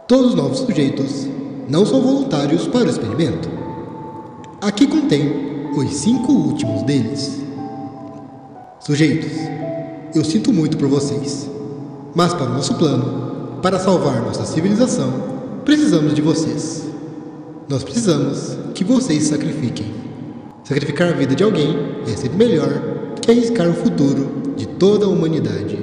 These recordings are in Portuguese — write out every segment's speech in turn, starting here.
Todos os novos sujeitos não são voluntários para o experimento. Aqui contém os 5 últimos deles. Sujeitos, eu sinto muito por vocês, mas para o nosso plano, para salvar nossa civilização, precisamos de vocês. Nós precisamos que vocês se sacrifiquem. Sacrificar a vida de alguém é sempre melhor que arriscar o futuro de toda a humanidade.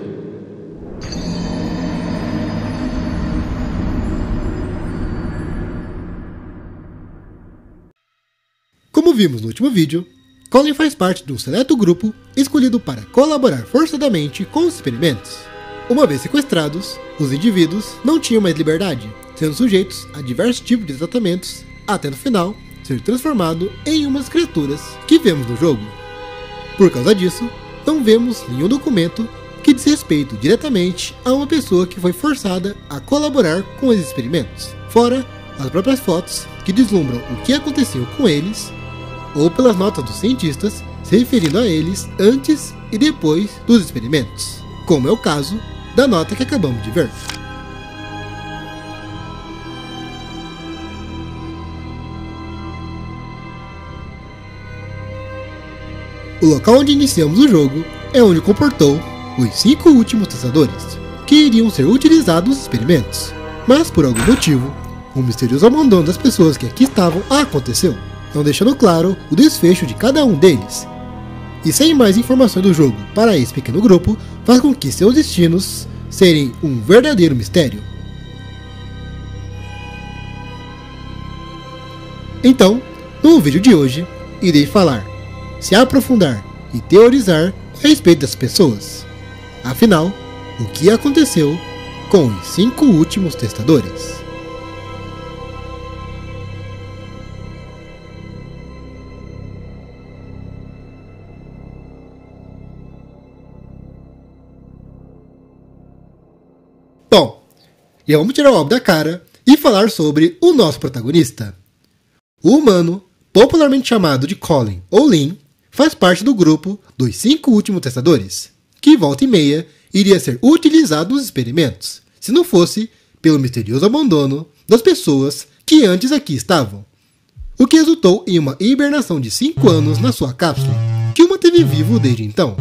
Como vimos no último vídeo, Colin faz parte de um seleto grupo escolhido para colaborar forçadamente com os experimentos. Uma vez sequestrados, os indivíduos não tinham mais liberdade, sendo sujeitos a diversos tipos de tratamentos, até no final ser transformado em umas criaturas que vemos no jogo. Por causa disso, não vemos nenhum documento que diz respeito diretamente a uma pessoa que foi forçada a colaborar com os experimentos, fora as próprias fotos que deslumbram o que aconteceu com eles, ou pelas notas dos cientistas se referindo a eles antes e depois dos experimentos, como é o caso da nota que acabamos de ver. O local onde iniciamos o jogo é onde comportou os 5 últimos testadores, que iriam ser utilizados nos experimentos, mas por algum motivo, o misterioso abandono das pessoas que aqui estavam aconteceu, não deixando claro o desfecho de cada um deles. E sem mais informações do jogo para esse pequeno grupo, faz com que seus destinos serem um verdadeiro mistério. Então, no vídeo de hoje, irei falar, se aprofundar e teorizar a respeito das pessoas. Afinal, o que aconteceu com os 5 últimos testadores? Bom, já vamos tirar o óbvio da cara e falar sobre o nosso protagonista. O humano, popularmente chamado de Colin ou Lin, faz parte do grupo dos 5 últimos testadores, que volta e meia iria ser utilizado nos experimentos, se não fosse pelo misterioso abandono das pessoas que antes aqui estavam, o que resultou em uma hibernação de 5 anos na sua cápsula, que o manteve vivo desde então,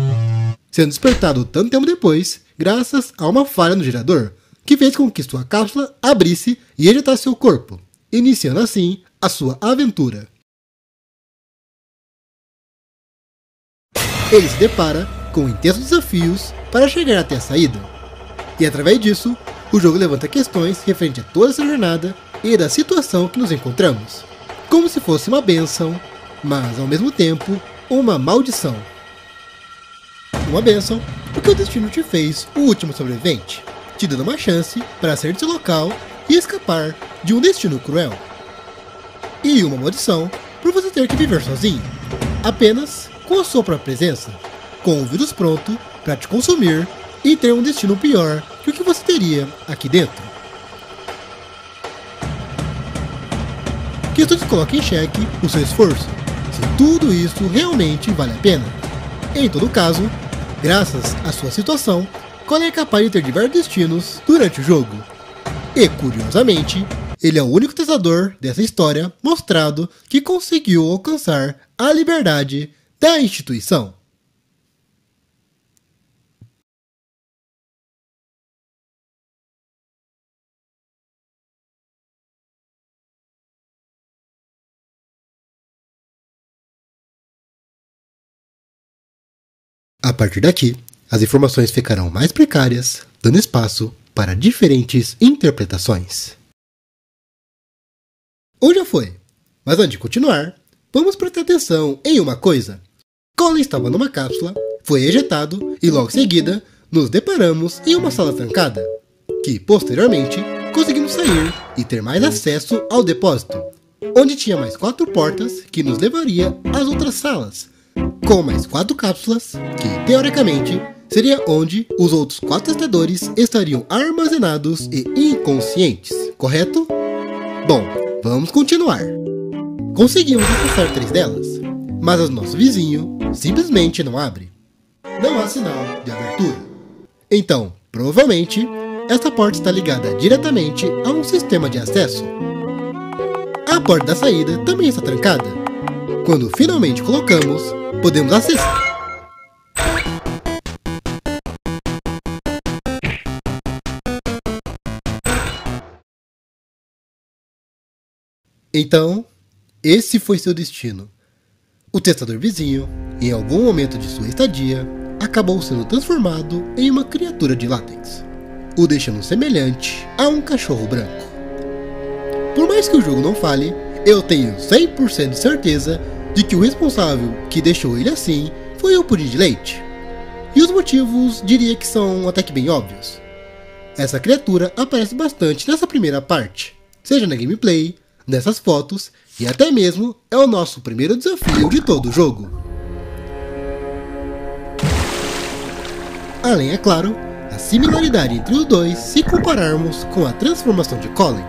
sendo despertado tanto tempo depois, graças a uma falha no gerador, que fez com que sua cápsula abrisse e ejetasse seu corpo, iniciando assim a sua aventura. Ele se depara com intensos desafios para chegar até a saída, e através disso, o jogo levanta questões referente a toda essa jornada e da situação que nos encontramos, como se fosse uma bênção, mas ao mesmo tempo uma maldição. Uma bênção porque o destino te fez o último sobrevivente, te dando uma chance para sair do seu local e escapar de um destino cruel. E uma maldição por você ter que viver sozinho, apenas com a sua própria presença, com o vírus pronto para te consumir e ter um destino pior que o que você teria aqui dentro. Que isso te coloca em xeque o seu esforço, se tudo isso realmente vale a pena. Em todo caso, graças à sua situação, Colin é capaz de ter diversos destinos durante o jogo. E, curiosamente, ele é o único testador dessa história mostrado que conseguiu alcançar a liberdade da instituição. A partir daqui, as informações ficarão mais precárias, dando espaço para diferentes interpretações. Ou já foi, mas antes de continuar, vamos prestar atenção em uma coisa. Colin estava numa cápsula, foi ejetado e logo em seguida nos deparamos em uma sala trancada, que posteriormente conseguimos sair e ter mais acesso ao depósito, onde tinha mais 4 portas que nos levaria às outras salas, com mais 4 cápsulas, que teoricamente seria onde os outros 4 testadores estariam armazenados e inconscientes, correto? Bom, vamos continuar. Conseguimos acessar 3 delas, mas o nosso vizinho simplesmente não abre. Não há sinal de abertura. Então, provavelmente, esta porta está ligada diretamente a um sistema de acesso. A porta da saída também está trancada. Quando finalmente colocamos, podemos acessar. Então, esse foi seu destino. O testador vizinho, em algum momento de sua estadia, acabou sendo transformado em uma criatura de látex, o deixando semelhante a um cachorro branco. Por mais que o jogo não fale, eu tenho 100% de certeza de que o responsável que deixou ele assim foi o pudim de leite. E os motivos diria que são até que bem óbvios. Essa criatura aparece bastante nessa primeira parte, seja na gameplay, nessas fotos, e até mesmo é o nosso primeiro desafio de todo o jogo. Além, é claro, a similaridade entre os dois se compararmos com a transformação de Colin.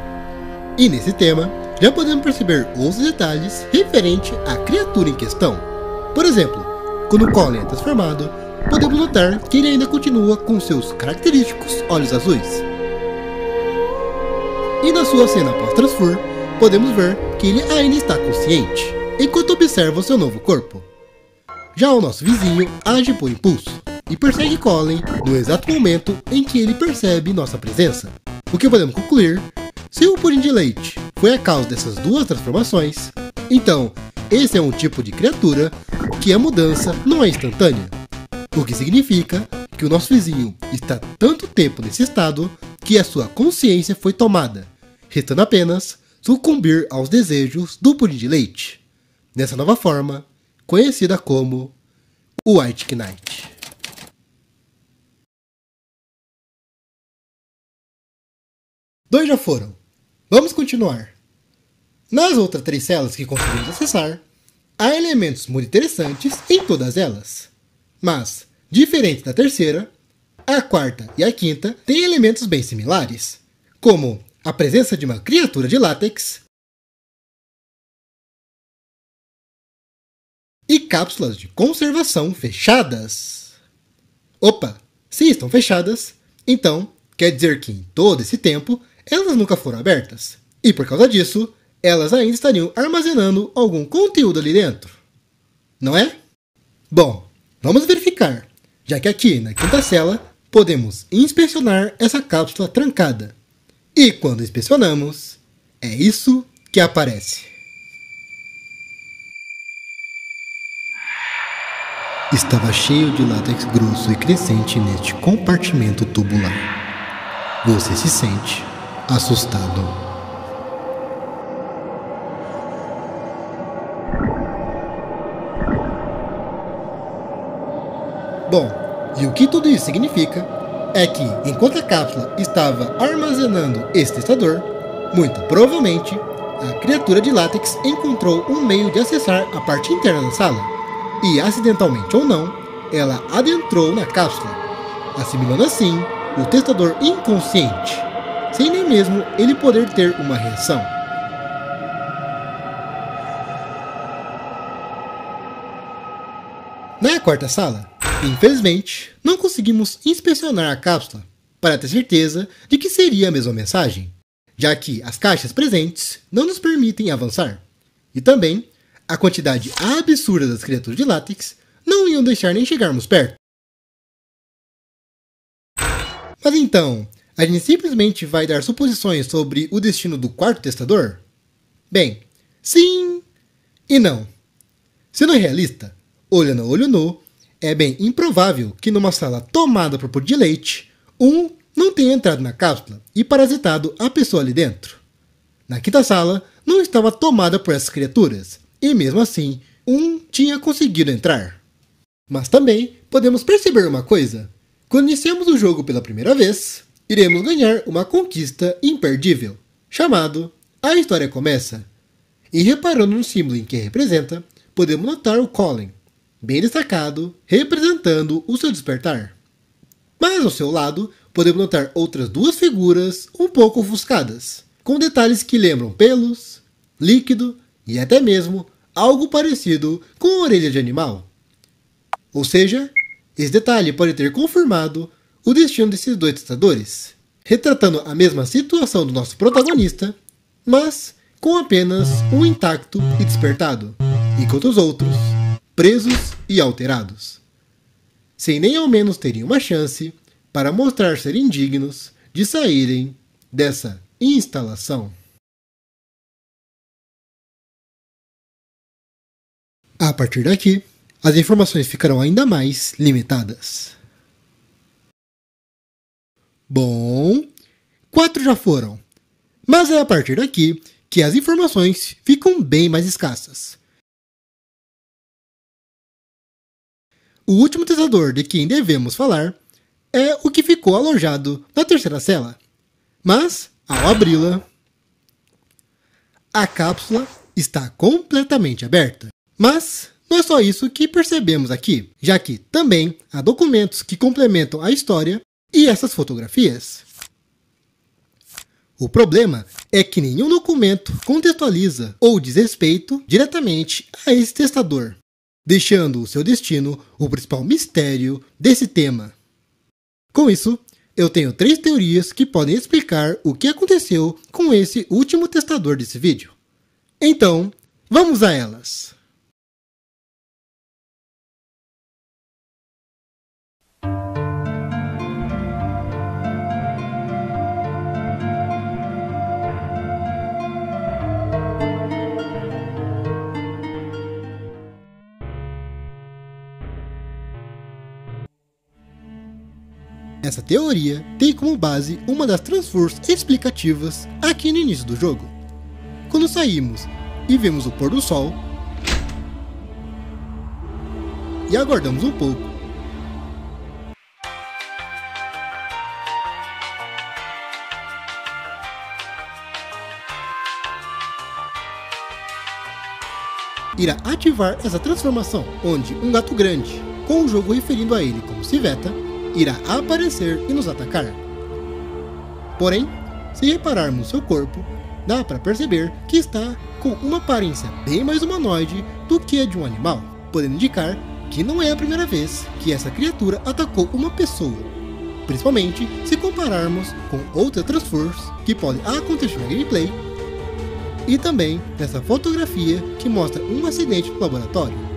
E nesse tema, já podemos perceber outros detalhes referente à criatura em questão. Por exemplo, quando Colin é transformado, podemos notar que ele ainda continua com seus característicos olhos azuis. E na sua cena pós-transfer, podemos ver que ele ainda está consciente, enquanto observa o seu novo corpo. Já o nosso vizinho age por impulso, e persegue Colin no exato momento em que ele percebe nossa presença. O que podemos concluir, se o pudim de leite foi a causa dessas duas transformações, então esse é um tipo de criatura que a mudança não é instantânea. O que significa que o nosso vizinho está tanto tempo nesse estado que a sua consciência foi tomada, restando apenas sucumbir aos desejos do pudim de leite, nessa nova forma, conhecida como o White Knight. Dois já foram. Vamos continuar. Nas outras 3 celas que conseguimos acessar, há elementos muito interessantes em todas elas. Mas, diferente da terceira, a quarta e a quinta têm elementos bem similares, como a presença de uma criatura de látex e cápsulas de conservação fechadas. Opa, se estão fechadas, então quer dizer que em todo esse tempo elas nunca foram abertas, e por causa disso, elas ainda estariam armazenando algum conteúdo ali dentro, não é? Bom, vamos verificar, já que aqui na quinta cela podemos inspecionar essa cápsula trancada. E quando inspecionamos, é isso que aparece. Estava cheio de látex grosso e crescente neste compartimento tubular. Você se sente assustado. Bom, e o que tudo isso significa é que, enquanto a cápsula estava armazenando esse testador, muito provavelmente, a criatura de látex encontrou um meio de acessar a parte interna da sala, e acidentalmente ou não, ela adentrou na cápsula, assimilando assim o testador inconsciente, sem nem mesmo ele poder ter uma reação. Na quarta sala, infelizmente, não conseguimos inspecionar a cápsula para ter certeza de que seria a mesma mensagem, já que as caixas presentes não nos permitem avançar, e também a quantidade absurda das criaturas de látex não iam deixar nem chegarmos perto. Mas então, a gente simplesmente vai dar suposições sobre o destino do quarto testador? Bem, sim e não. Sendo realista, olhando a olho nu, é bem improvável que numa sala tomada por pudim de leite, não tenha entrado na cápsula e parasitado a pessoa ali dentro. Na quinta sala, não estava tomada por essas criaturas, e mesmo assim, tinha conseguido entrar. Mas também podemos perceber uma coisa. Quando iniciamos o jogo pela primeira vez, iremos ganhar uma conquista imperdível, chamado A História Começa. E reparando no símbolo em que representa, podemos notar o Colin, bem destacado, representando o seu despertar. Mas ao seu lado, podemos notar outras 2 figuras um pouco ofuscadas, com detalhes que lembram pelos, líquido e até mesmo algo parecido com a orelha de animal. Ou seja, esse detalhe pode ter confirmado o destino desses 2 testadores, retratando a mesma situação do nosso protagonista, mas com apenas um intacto e despertado, enquanto os outros, presos e alterados, sem nem ao menos terem uma chance para mostrar serem dignos de saírem dessa instalação. A partir daqui, as informações ficarão ainda mais limitadas. Bom, 4 já foram, mas é a partir daqui que as informações ficam bem mais escassas. O último testador de quem devemos falar é o que ficou alojado na terceira cela, mas, ao abri-la, a cápsula está completamente aberta. Mas não é só isso que percebemos aqui, já que também há documentos que complementam a história e essas fotografias. O problema é que nenhum documento contextualiza ou diz respeito diretamente a esse testador, deixando o seu destino o principal mistério desse tema. Com isso, eu tenho 3 teorias que podem explicar o que aconteceu com esse último testador desse vídeo. Então, vamos a elas! Essa teoria tem como base uma das transformações explicativas aqui no início do jogo. Quando saímos e vemos o pôr do sol, e aguardamos um pouco, irá ativar essa transformação, onde um gato grande, com o jogo referindo a ele como Civeta, irá aparecer e nos atacar. Porém, se repararmos seu corpo, dá para perceber que está com uma aparência bem mais humanoide do que a de um animal, podendo indicar que não é a primeira vez que essa criatura atacou uma pessoa, principalmente se compararmos com outras transformações que podem acontecer na gameplay, e também nessa fotografia que mostra um acidente no laboratório.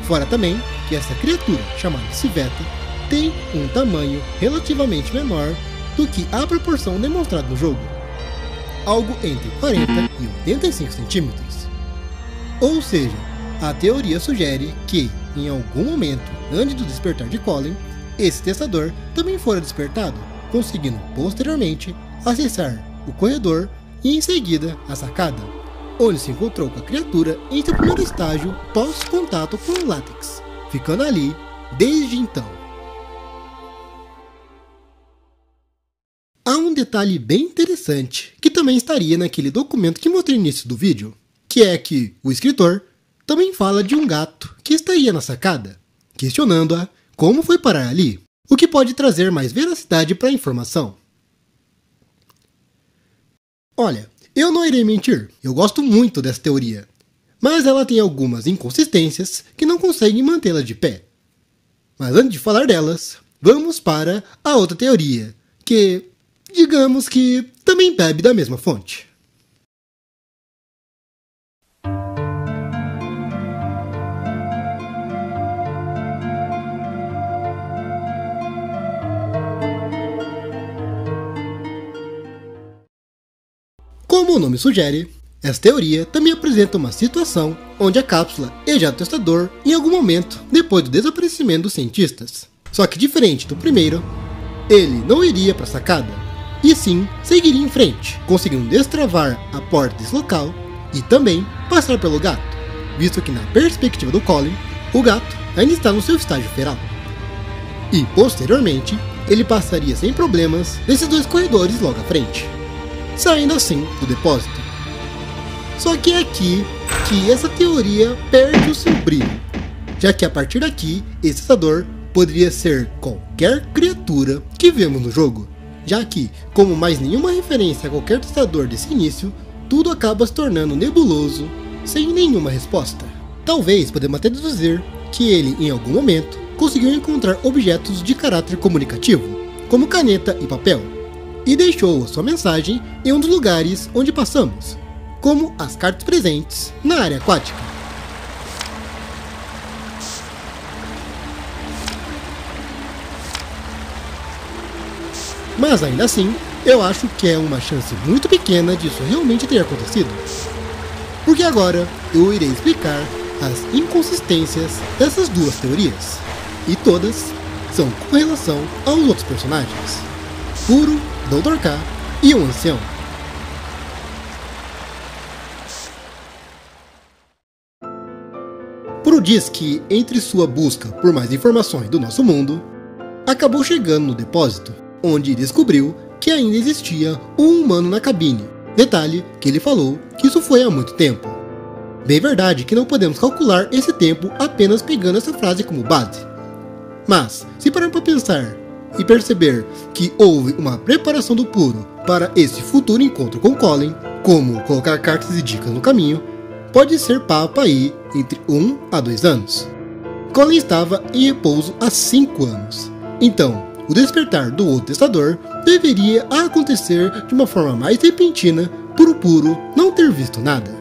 Fora também que essa criatura, chamada Civeta, tem um tamanho relativamente menor do que a proporção demonstrada no jogo, algo entre 40 e 85 centímetros. Ou seja, a teoria sugere que, em algum momento antes do despertar de Colin, esse testador também fora despertado, conseguindo posteriormente acessar o corredor e em seguida a sacada, onde se encontrou com a criatura em seu primeiro estágio pós-contato com o látex, ficando ali desde então. Há um detalhe bem interessante que também estaria naquele documento que mostrei no início do vídeo, que é que o escritor também fala de um gato que estaria na sacada, questionando-a como foi parar ali, o que pode trazer mais veracidade para a informação. Olha, eu não irei mentir, eu gosto muito dessa teoria, mas ela tem algumas inconsistências que não conseguem mantê-la de pé. Mas antes de falar delas, vamos para a outra teoria, que, digamos que, também bebe da mesma fonte. Como o nome sugere, essa teoria também apresenta uma situação onde a cápsula ejeta o testador em algum momento depois do desaparecimento dos cientistas. Só que diferente do primeiro, ele não iria para a sacada, e sim seguiria em frente, conseguindo destravar a porta desse local e também passar pelo gato, visto que na perspectiva do Colin, o gato ainda está no seu estágio feral. E posteriormente, ele passaria sem problemas nesses 2 corredores logo à frente, saindo assim do depósito. Só que é aqui que essa teoria perde o seu brilho, já que a partir daqui, esse testador poderia ser qualquer criatura que vemos no jogo, já que, como mais nenhuma referência a qualquer testador desse início, tudo acaba se tornando nebuloso sem nenhuma resposta. Talvez podemos até deduzir que ele, em algum momento, conseguiu encontrar objetos de caráter comunicativo, como caneta e papel, e deixou a sua mensagem em um dos lugares onde passamos, como as cartas presentes na área aquática. Mas ainda assim, eu acho que é uma chance muito pequena disso realmente ter acontecido. Porque agora eu irei explicar as inconsistências dessas duas teorias, e todas são com relação aos outros personagens, Puro, Dr. K e o Ancião. Puro diz que, entre sua busca por mais informações do nosso mundo, acabou chegando no depósito, onde descobriu que ainda existia um humano na cabine. Detalhe que ele falou que isso foi há muito tempo. Bem verdade que não podemos calcular esse tempo apenas pegando essa frase como base. Mas, se parar para pensar e perceber que houve uma preparação do Puro para esse futuro encontro com Colin, como colocar cartas e dicas no caminho, pode ser papo aí entre 1 a 2 anos. Colin estava em repouso há 5 anos, então o despertar do outro testador deveria acontecer de uma forma mais repentina por o Puro não ter visto nada.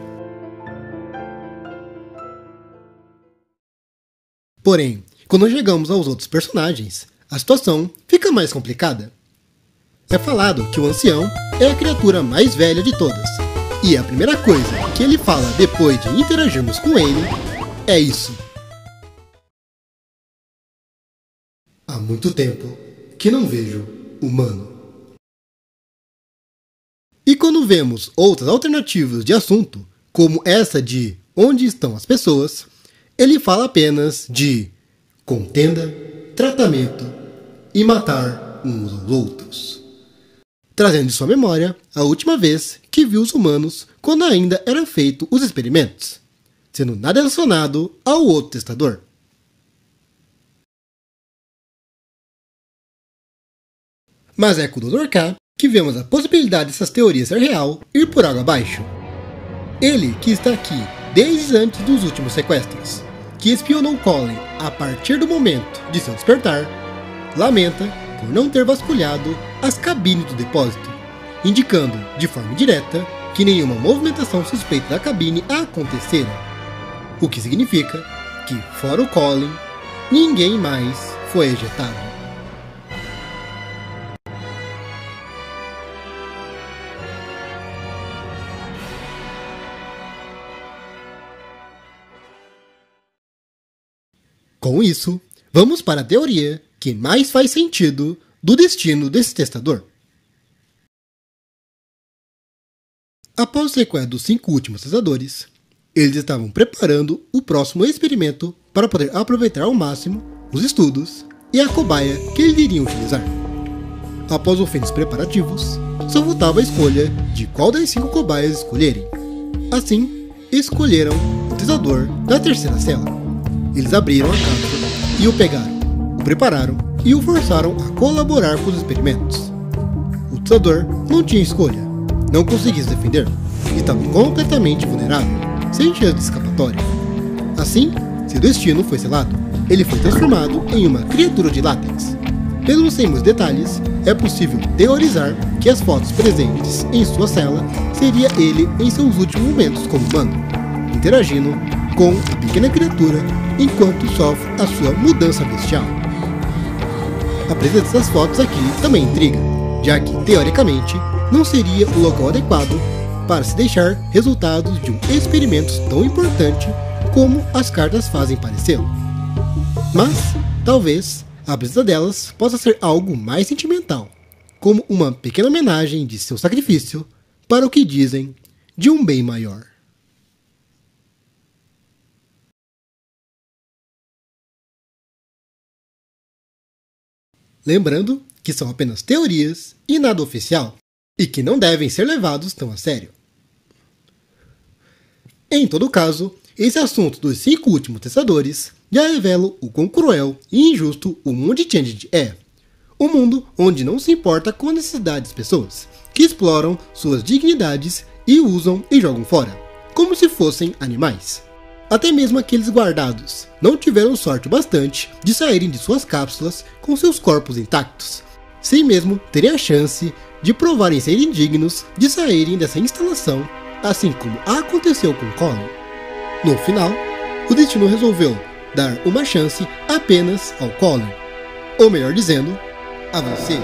Porém, quando chegamos aos outros personagens, a situação fica mais complicada. É falado que o Ancião é a criatura mais velha de todas, e a primeira coisa que ele fala depois de interagirmos com ele é isso. Há muito tempo que não vejo humano. E quando vemos outras alternativas de assunto, como essa de onde estão as pessoas, ele fala apenas de contenda, tratamento e matar uns aos outros, trazendo de sua memória a última vez que viu os humanos quando ainda eram feitos os experimentos, sendo nada relacionado ao outro testador. Mas é com o Dr. K que vemos a possibilidade dessas teorias ser real ir por água abaixo. Ele, que está aqui desde antes dos últimos sequestros, que espionou Colin a partir do momento de seu despertar, lamenta por não ter vasculhado as cabines do depósito, indicando de forma direta que nenhuma movimentação suspeita da cabine acontecera, o que significa que, fora o Colin, ninguém mais foi ejetado. Com isso, vamos para a teoria que mais faz sentido do destino desse testador. Após o sequestro dos 5 últimos testadores, eles estavam preparando o próximo experimento para poder aproveitar ao máximo os estudos e a cobaia que eles iriam utilizar. Após o fim dos preparativos, só faltava a escolha de qual das 5 cobaias escolherem. Assim, escolheram o testador da terceira cela. Eles abriram a cápsula e o pegaram, o prepararam e o forçaram a colaborar com os experimentos. O testador não tinha escolha, não conseguia se defender, estava completamente vulnerável, sem chance de escapatória. Assim, seu destino foi selado. Ele foi transformado em uma criatura de látex. Mesmo sem muitos detalhes, é possível teorizar que as fotos presentes em sua cela seria ele em seus últimos momentos como humano, interagindo com a pequena criatura enquanto sofre a sua mudança bestial. A presença dessas fotos aqui também intriga, já que, teoricamente, não seria o local adequado para se deixar resultados de um experimento tão importante como as cartas fazem parecê-lo. Mas, talvez, a presença delas possa ser algo mais sentimental, como uma pequena homenagem de seu sacrifício para o que dizem de um bem maior. Lembrando que são apenas teorias e nada oficial, e que não devem ser levados tão a sério. Em todo caso, esse assunto dos 5 últimos testadores já revela o quão cruel e injusto o mundo de Changed é. Um mundo onde não se importa com a necessidade das pessoas, que exploram suas dignidades e usam e jogam fora, como se fossem animais. Até mesmo aqueles guardados não tiveram sorte bastante de saírem de suas cápsulas com seus corpos intactos, sem mesmo terem a chance de provarem serem dignos de saírem dessa instalação, assim como aconteceu com Colin. No final, o destino resolveu dar uma chance apenas ao Colin, ou melhor dizendo, a você,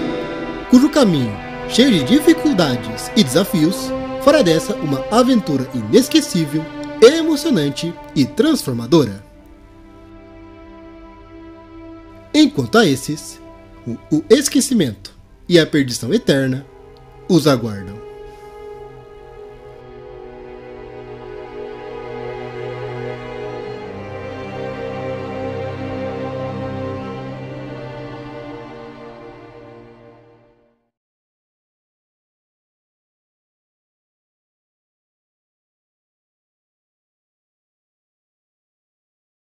cujo caminho, cheio de dificuldades e desafios, fará dessa uma aventura inesquecível, emocionante e transformadora. Enquanto a esses, o esquecimento e a perdição eterna os aguardam.